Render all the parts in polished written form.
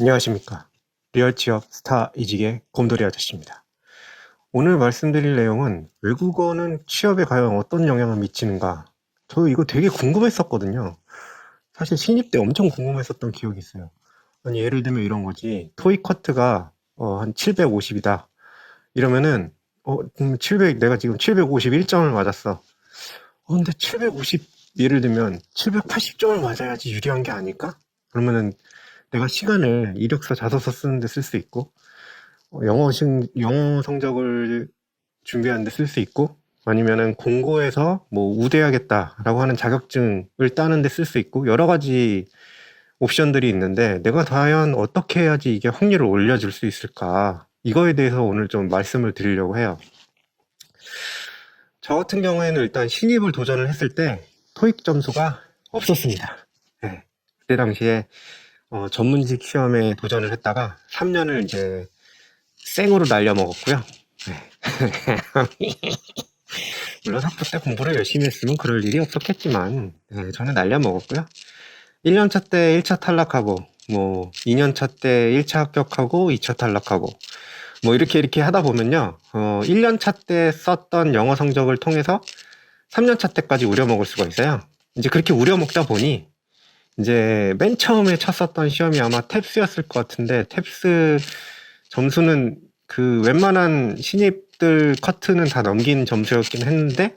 안녕하십니까. 리얼 취업 스타 이직의 곰돌이 아저씨입니다. 오늘 말씀드릴 내용은 외국어는 취업에 과연 어떤 영향을 미치는가. 저 이거 되게 궁금했었거든요. 사실 신입 때 엄청 궁금했었던 기억이 있어요. 아니, 예를 들면 이런 거지. 토익 커트가 한 750이다. 이러면은 700, 내가 지금 751점을 맞았어. 근데 750, 예를 들면 780점을 맞아야지 유리한 게 아닐까? 그러면은 내가 시간을 이력서 자소서 쓰는데 쓸 수 있고, 영어 성적을 준비하는데 쓸 수 있고, 아니면은 공고에서 뭐 우대하겠다라고 하는 자격증을 따는데 쓸 수 있고, 여러 가지 옵션들이 있는데, 내가 과연 어떻게 해야지 이게 확률을 올려줄 수 있을까? 이거에 대해서 오늘 좀 말씀을 드리려고 해요. 저 같은 경우에는 일단 신입을 도전을 했을 때 토익 점수가 없었습니다. 네. 그때 당시에 전문직 시험에 도전을 했다가 3년을 이제 생으로 날려먹었고요. 네. 물론 학부 때 공부를 열심히 했으면 그럴 일이 없었겠지만, 네, 저는 날려먹었고요. 1년차 때 1차 탈락하고, 뭐 2년차 때 1차 합격하고 2차 탈락하고, 뭐 이렇게 하다 보면요, 1년차 때 썼던 영어 성적을 통해서 3년차 때까지 우려먹을 수가 있어요. 이제 그렇게 우려먹다 보니 이제 맨 처음에 쳤었던 시험이 아마 탭스였을 것 같은데, 탭스 점수는 그 웬만한 신입들 커트는 다 넘긴 점수였긴 했는데,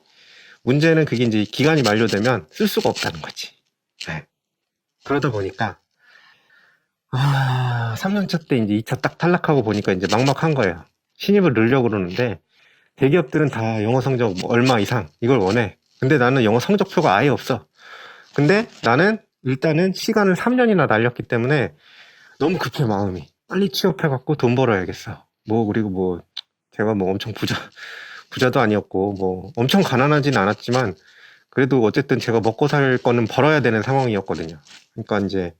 문제는 그게 이제 기간이 만료되면 쓸 수가 없다는 거지. 네. 그러다 보니까 3년차 때 이제 2차 딱 탈락하고 보니까 이제 막막한 거예요. 신입을 넣으려고 그러는데 대기업들은 다 영어 성적 뭐 얼마 이상 이걸 원해. 근데 나는 영어 성적표가 아예 없어. 근데 나는 일단은 시간을 3년이나 날렸기 때문에 너무 급해 마음이. 빨리 취업해갖고 돈 벌어야겠어. 뭐 그리고 뭐 제가 뭐 엄청 부자도 아니었고 뭐 엄청 가난하진 않았지만 그래도 어쨌든 제가 먹고 살 거는 벌어야 되는 상황이었거든요. 그러니까 이제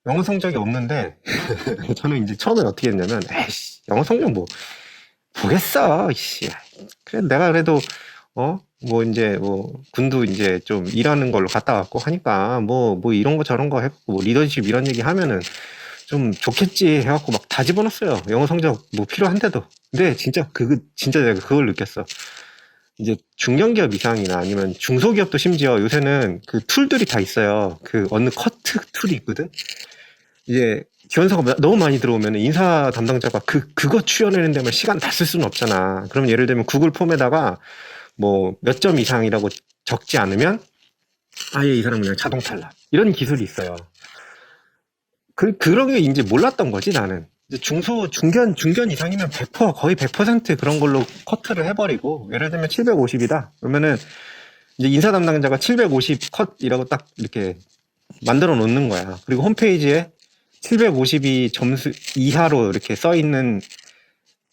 영어 성적이 없는데 저는 이제 처음에 어떻게 했냐면 에이씨 영어 성적 뭐 보겠어 이씨 그래 내가 그래도 뭐 이제 뭐 군도 이제 좀 일하는 걸로 갔다 왔고 하니까 뭐 이런 거 저런 거 해갖고 뭐 리더십 이런 얘기 하면은 좀 좋겠지 해갖고 막 다 집어넣었어요. 영어 성적 뭐 필요한데도. 근데 진짜 내가 그걸 느꼈어. 이제 중견기업 이상이나 아니면 중소기업도 심지어 요새는 그 툴들이 다 있어요. 그 어느 커트 툴이 있거든. 이제 지원서가 너무 많이 들어오면 인사 담당자가 그거 추려내는 데만 시간 다 쓸 수는 없잖아. 그럼 예를 들면 구글 폼에다가 뭐 몇 점 이상이라고 적지 않으면 아예 이 사람은 그냥 자동 탈락. 이런 기술이 있어요. 그런 게 이제 몰랐던 거지, 나는. 이제 중견 이상이면 100%, 거의 100% 그런 걸로 커트를 해버리고, 예를 들면 750이다. 그러면은, 이제 인사 담당자가 750 컷이라고 딱 이렇게 만들어 놓는 거야. 그리고 홈페이지에 750이 점수 이하로 이렇게 써 있는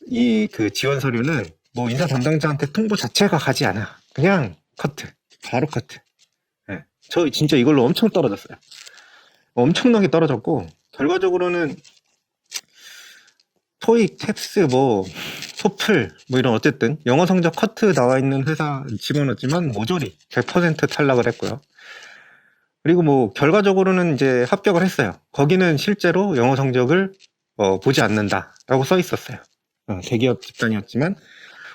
이 그 지원 서류는 뭐 인사 담당자한테 통보 자체가 가지 않아. 그냥 커트. 바로 커트. 네. 저 진짜 이걸로 엄청 떨어졌어요. 엄청나게 떨어졌고, 결과적으로는 토익, 탭스, 뭐, 토플, 뭐 이런 어쨌든 영어 성적 커트 나와 있는 회사 집어넣었지만 모조리 100% 탈락을 했고요. 그리고 뭐 결과적으로는 이제 합격을 했어요. 거기는 실제로 영어 성적을 보지 않는다라고 써 있었어요. 대기업 집단이었지만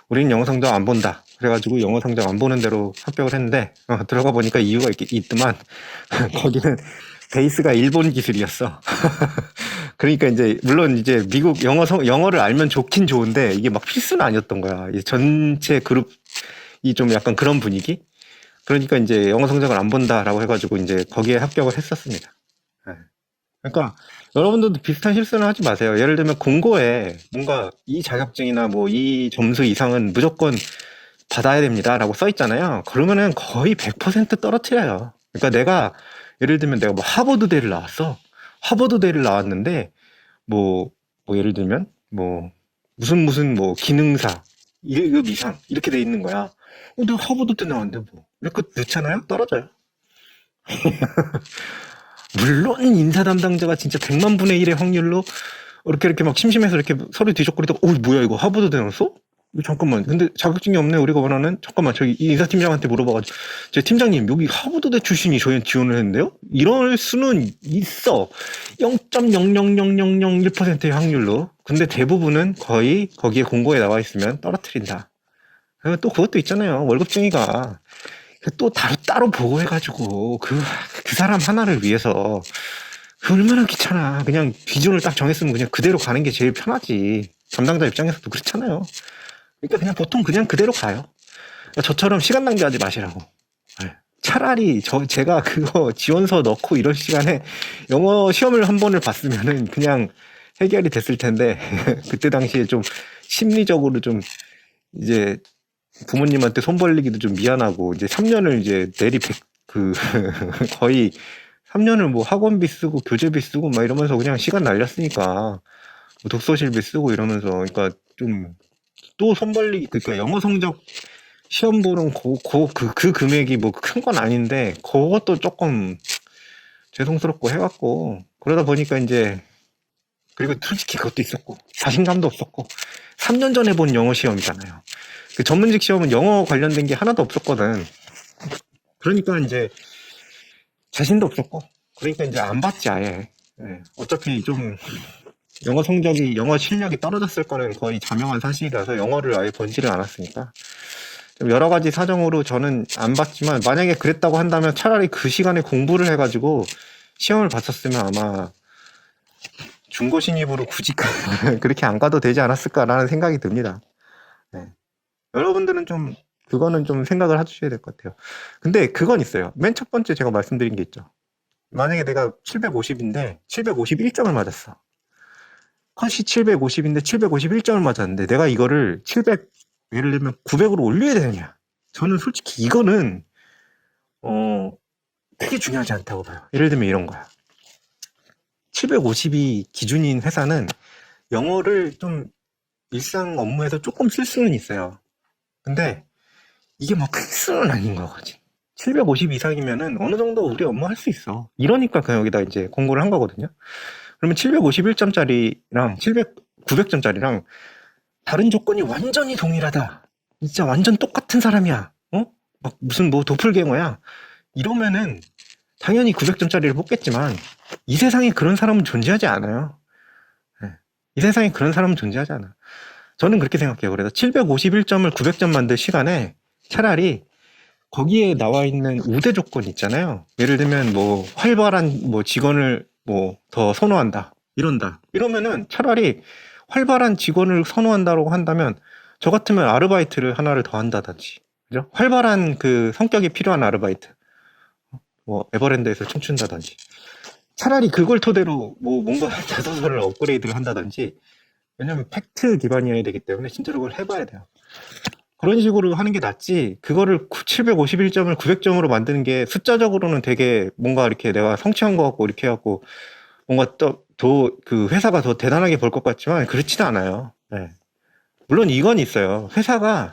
우리는 영어 성적 안 본다. 그래가지고 영어 성적 안 보는 대로 합격을 했는데 들어가 보니까 이유가 있더만 거기는 베이스가 일본 기술이었어. 그러니까 이제 물론 이제 미국 영어를 알면 좋긴 좋은데 이게 막 필수는 아니었던 거야. 이 전체 그룹이 좀 약간 그런 분위기. 그러니까 이제 영어 성적을 안 본다라고 해가지고 이제 거기에 합격을 했었습니다. 네. 그러니까 여러분들도 비슷한 실수는 하지 마세요. 예를 들면 공고에 뭔가 이 자격증이나 뭐 이 점수 이상은 무조건 받아야 됩니다라고 써 있잖아요. 그러면은 거의 100% 떨어뜨려요. 그러니까 예를 들면 내가 뭐 하버드대를 나왔어. 하버드대를 나왔는데 뭐 예를 들면 뭐 무슨 뭐 기능사 1급 이상 이렇게 돼 있는 거야. 내가 하버드대 나왔는데 뭐 이렇게 넣잖아요? 떨어져요. 물론 인사 담당자가 진짜 100만 분의 1의 확률로 이렇게 막 심심해서 이렇게 서류 뒤적거리다가 뭐야 이거 하버드대 나왔어? 잠깐만. 근데 자격증이 없네. 우리가 원하는. 잠깐만. 저기 이 인사팀장한테 물어봐가지고 제 팀장님 여기 하버드대 출신이 저희 지원을 했는데요. 이럴 수는 있어. 0.00001%의 확률로. 근데 대부분은 거의 거기에 공고에 나와 있으면 떨어뜨린다. 그리고 또 그것도 있잖아요. 월급쟁이가 또 따로 보고해가지고 그 사람 하나를 위해서 그 얼마나 귀찮아. 그냥 기준을 딱 정했으면 그냥 그대로 가는 게 제일 편하지. 담당자 입장에서도 그렇잖아요. 그러니까 그냥 보통 그냥 그대로 가요. 그러니까 저처럼 시간 낭비하지 마시라고. 네. 차라리 제가 그거 지원서 넣고 이럴 시간에 영어 시험을 한 번을 봤으면은 그냥 해결이 됐을 텐데 그때 당시에 좀 심리적으로 좀 이제 부모님한테 손 벌리기도 좀 미안하고 이제 3년을 이제 거의 3년을 뭐 학원비 쓰고 교재비 쓰고 막 이러면서 그냥 시간 날렸으니까 뭐 독서실비 쓰고 이러면서 그러니까 좀 또 손 벌리기 그러니까 영어 성적 시험 보는 그 금액이 뭐 큰 건 아닌데 그것도 조금 죄송스럽고 해갖고 그러다 보니까 이제 그리고 솔직히 그것도 있었고 자신감도 없었고 3년 전에 본 영어 시험이잖아요. 그 전문직 시험은 영어 관련된 게 하나도 없었거든. 그러니까 이제 자신도 없었고 그러니까 이제 안 봤지 아예. 예. 어차피 좀 영어 실력이 떨어졌을 거는 거의 자명한 사실이라서 영어를 아예 본지를 않았으니까 좀 여러 가지 사정으로 저는 안 봤지만 만약에 그랬다고 한다면 차라리 그 시간에 공부를 해가지고 시험을 봤었으면 아마 중고 신입으로 굳이 그렇게 안 가도 되지 않았을까라는 생각이 듭니다. 네. 여러분들은 좀 그거는 좀 생각을 해주셔야 될 것 같아요. 근데 그건 있어요. 맨 첫 번째 제가 말씀드린 게 있죠. 만약에 내가 750인데 751점을 맞았어. 컷이 750인데 751점을 맞았는데 내가 이거를 700 예를 들면 900으로 올려야 되느냐? 저는 솔직히 이거는 되게 중요하지 않다고 봐요. 예를 들면 이런 거야. 750이 기준인 회사는 영어를 좀 일상 업무에서 조금 쓸 수는 있어요. 근데 이게 뭐 필수는 아닌 거지. 750 이상이면은 어느 정도 우리 업무 할 수 있어. 이러니까 그냥 여기다 이제 공고를 한 거거든요. 그러면 751점짜리랑 900점짜리랑 다른 조건이 완전히 동일하다. 진짜 완전 똑같은 사람이야. 막 무슨 뭐 도플갱어야. 이러면은 당연히 900점짜리를 뽑겠지만 이 세상에 그런 사람은 존재하지 않아요. 네. 이 세상에 그런 사람은 존재하지 않아. 저는 그렇게 생각해요. 그래서 751점을 900점 만들 시간에 차라리 거기에 나와 있는 우대 조건 있잖아요. 예를 들면 뭐 활발한 뭐 직원을 뭐 더 선호한다. 이러면은 차라리 활발한 직원을 선호한다고 한다면 저 같으면 아르바이트를 하나를 더 한다든지. 그죠? 활발한 그 성격이 필요한 아르바이트. 뭐 에버랜드에서 춤춘다든지. 차라리 그걸 토대로 뭐 뭔가 자소서를 업그레이드를 한다든지. 왜냐면 팩트 기반이어야 되기 때문에 진짜로 그걸 해봐야 돼요. 그런 식으로 하는 게 낫지. 그거를 751점을 900점으로 만드는 게 숫자적으로는 되게 뭔가 이렇게 내가 성취한 것 같고 이렇게 해갖고 뭔가 그 회사가 더 대단하게 볼 것 같지만 그렇지도 않아요. 네. 물론 이건 있어요. 회사가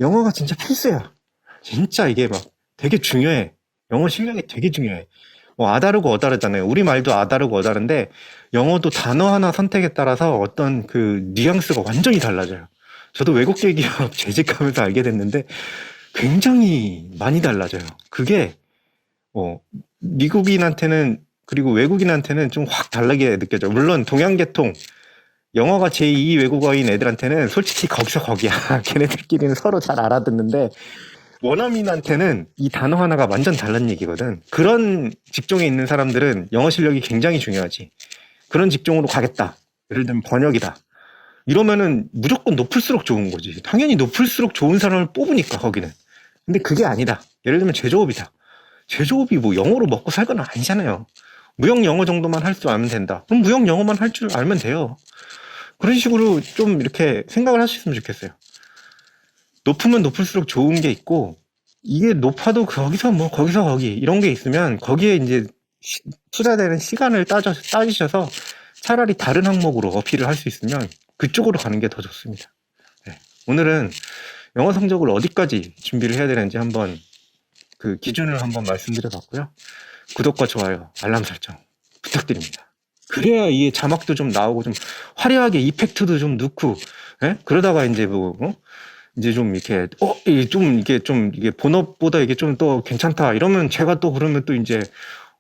영어가 진짜 필수야. 진짜 이게 막 되게 중요해. 영어 실력이 되게 중요해. 뭐 아다르고 어다르잖아요. 우리 말도 아다르고 어다른데 영어도 단어 하나 선택에 따라서 어떤 그 뉘앙스가 완전히 달라져요. 저도 외국계 기업 재직하면서 알게 됐는데 굉장히 많이 달라져요. 그게 미국인한테는 그리고 외국인한테는 좀 확 다르게 느껴져. 물론 동양계통 영어가 제2 외국어인 애들한테는 솔직히 거기서 거기야. 걔네들끼리는 서로 잘 알아듣는데 원어민한테는 이 단어 하나가 완전 다른 얘기거든. 그런 직종에 있는 사람들은 영어 실력이 굉장히 중요하지. 그런 직종으로 가겠다. 예를 들면 번역이다. 이러면은 무조건 높을수록 좋은 거지. 당연히 높을수록 좋은 사람을 뽑으니까 거기는. 근데 그게 아니다. 예를 들면 제조업이다. 제조업이 뭐 영어로 먹고 살 건 아니잖아요. 무역 영어 정도만 할 줄 알면 된다. 그럼 무역 영어만 할 줄 알면 돼요. 그런 식으로 좀 이렇게 생각을 하셨으면 좋겠어요. 높으면 높을수록 좋은 게 있고 이게 높아도 거기서 거기 이런 게 있으면 거기에 이제 투자되는 시간을 따지셔서 차라리 다른 항목으로 어필을 할 수 있으면 그쪽으로 가는 게 더 좋습니다. 네. 오늘은 영어 성적을 어디까지 준비를 해야 되는지 한번 그 기준을 한번 말씀드려 봤고요. 구독과 좋아요, 알람 설정 부탁드립니다. 그래야 이게 자막도 좀 나오고 좀 화려하게 이펙트도 좀 넣고, 예? 그러다가 이제 뭐, 이제 좀 이렇게, 이게 본업보다 이게 좀 더 괜찮다. 이러면 제가 또 그러면 또 이제,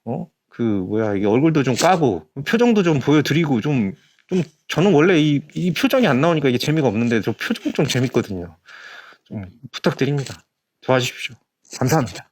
이게 얼굴도 좀 까고, 표정도 좀 보여드리고, 저는 원래 이 표정이 안 나오니까 이게 재미가 없는데, 저 표정 좀 재밌거든요. 좀 부탁드립니다. 도와주십시오. 감사합니다.